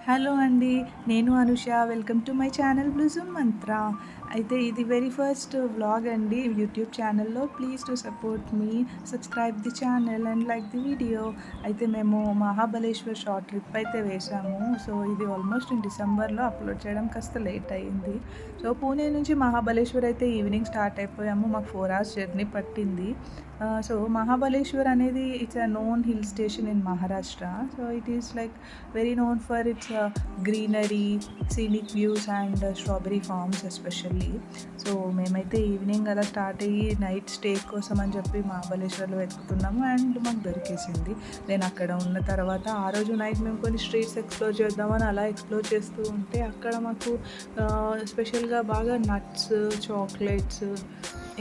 Hello అండి. నేను Anusha. Welcome to my channel బ్లూజమ్ మంత్ర. అయితే ఇది వెరీ ఫస్ట్ వ్లాగ్ అండి యూట్యూబ్ ఛానల్‌లో. Please to support me, subscribe the channel and like the video. అయితే మేము మహాబలేశ్వర్ షార్ట్ ట్రిప్ అయితే వేశాము. సో ఇది ఆల్మోస్ట్ డిసెంబర్‌లో అప్లోడ్ చేయడం కాస్త లేట్ అయింది. సో పూణే నుంచి మహాబలేశ్వర్ అయితే ఈవినింగ్ స్టార్ట్ అయిపోయాము. మాకు 4 అవర్స్ జర్నీ పట్టింది. సో మహాబలేశ్వర్ అనేది it's a known hill station in Maharashtra. So it is like very known for its greenery, scenic views and strawberry farms especially. So మేమైతే ఈవినింగ్ అలా స్టార్ట్ అయ్యి నైట్ స్టే కోసం అని చెప్పి మహాబలేశ్వర్లో వెతుకుతున్నాము అండ్ మాకు దొరికేసింది. నేను అక్కడ ఉన్న తర్వాత ఆ రోజు నైట్ మేము కొన్ని స్ట్రీట్స్ ఎక్స్ప్లోర్ చేద్దామని అలా ఎక్స్ప్లోర్ చేస్తూ ఉంటే అక్కడ మాకు స్పెషల్గా బాగా నట్స్, చాక్లెట్స్,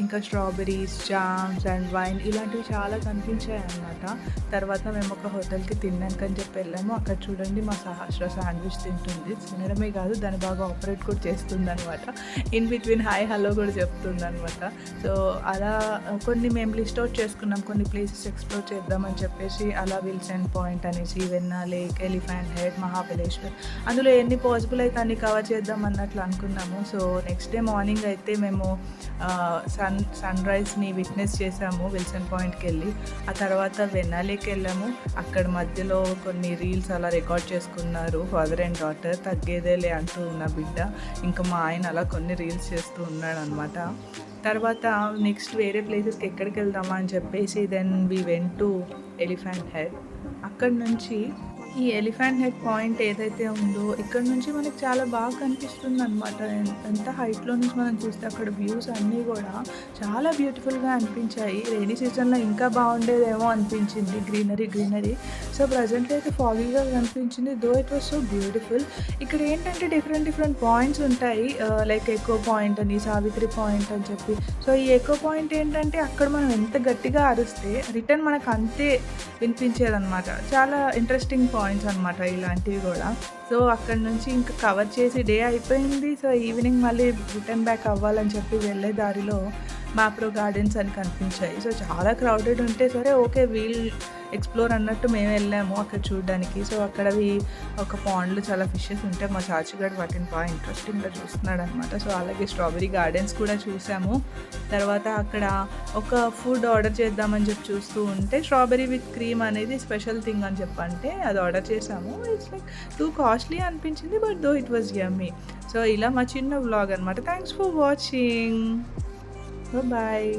ఇంకా స్ట్రాబెర్రీస్, జామ్స్ అండ్ వైన్ ఇలాంటివి చాలా కనిపించాయి అన్నమాట. తర్వాత మేము ఒక హోటల్కి తినడానికని చెప్పి వెళ్ళాము. అక్కడ చూడండి మా సహస్ర శాండ్విచ్ తింటుంది. తినడమే కాదు దాన్ని బాగా ఆపరేట్ కూడా చేస్తుంది అనమాట. ఇన్ బిట్వీన్ హాయ్ హలో కూడా చెప్తుంది అనమాట. సో అలా కొన్ని మేము లిస్ట్ అవుట్ చేసుకున్నాం, కొన్ని ప్లేసెస్ ఎక్స్ప్లోర్ చేద్దామని చెప్పేసి. అలా విల్సన్ పాయింట్ అనేసి, వెన్నా లేక్, ఎలిఫెంట్ హెడ్, మహాబలేశ్వర్, అందులో ఎన్ని పాసిబుల్ అయితే అన్ని కవర్ చేద్దాం అన్నట్లు అనుకున్నాము. సో నెక్స్ట్ డే మార్నింగ్ అయితే మేము సన్ రైజ్ని విట్నెస్ చేసాము విల్సన్ పాయింట్కి వెళ్ళి. ఆ తర్వాత వెన్నా లేక్ వెళ్ళాము. అక్కడ మధ్యలో కొన్ని రీల్స్ అలా రికార్డ్ చేసుకున్నారు ఫాదర్ అండ్ డాటర్. తగ్గేదేలే అంటూ ఉన్న బిడ్డ, ఇంకా మా ఆయన అలా కొన్ని రీల్స్ చేస్తూ ఉన్నాడు అనమాట. తర్వాత నెక్స్ట్ వేరే ప్లేసెస్కి ఎక్కడికి వెళ్దామా అని చెప్పేసి then we went to Elephant Head. అక్కడ నుంచి ఈ ఎలిఫెంట్ హెడ్ పాయింట్ ఏదైతే ఉందో ఇక్కడ నుంచి మనకి చాలా బాగా కనిపిస్తుంది అనమాట. ఎంత హైట్లో నుంచి మనం చూస్తే అక్కడ వ్యూస్ అన్నీ కూడా చాలా బ్యూటిఫుల్గా అనిపించాయి. రైనీ సీజన్లో ఇంకా బాగుండేదేమో అనిపించింది, గ్రీనరీ. సో ప్రజెంట్ అయితే ఫాగీగా కనిపించింది, though it was so beautiful. ఇక్కడ ఏంటంటే డిఫరెంట్ పాయింట్స్ ఉంటాయి, లైక్ ఎకో పాయింట్ అని, సావిత్రి పాయింట్ అని చెప్పి. సో ఈ ఎకో పాయింట్ ఏంటంటే అక్కడ మనం ఎంత గట్టిగా అరిస్తే రిటర్న్ మనకు అంతే వినిపించేదన్నమాట. చాలా ఇంట్రెస్టింగ్ పాయింట్స్ అనమాట ఇలాంటివి కూడా. సో అక్కడ నుంచి ఇంకా కవర్ చేసి డే అయిపోయింది. సో ఈవినింగ్ మళ్ళీ రిటర్న్ బ్యాక్ అవ్వాలని చెప్పి వెళ్ళే దారిలో మ్యాప్రో గార్డెన్స్ అని కనిపించాయి. సో చాలా క్రౌడెడ్ ఉంటే సరే ఓకే వీల్ ఎక్స్ప్లోర్ అన్నట్టు మేము వెళ్ళాము అక్కడ చూడడానికి. సో అక్కడవి ఒక పాండ్లో చాలా ఫిషెస్ ఉంటే మా చాచిగాడు వాటిని బాగా ఇంట్రెస్టింగ్గా చూస్తున్నాడు అనమాట. సో అలాగే స్ట్రాబెరీ గార్డెన్స్ కూడా చూసాము. తర్వాత అక్కడ ఒక ఫుడ్ ఆర్డర్ చేద్దామని చెప్పి చూస్తూ ఉంటే స్ట్రాబెరీ విత్ క్రీమ్ అనేది స్పెషల్ థింగ్ అని చెప్పంటే అది ఆర్డర్ చేసాము. ఇట్స్ లైక్ టూ కాస్ట్లీ అనిపించింది, but though it was yummy. So ఇలా మా చిన్న వ్లాగ్ అనమాట. Thanks for watching. బాయ్.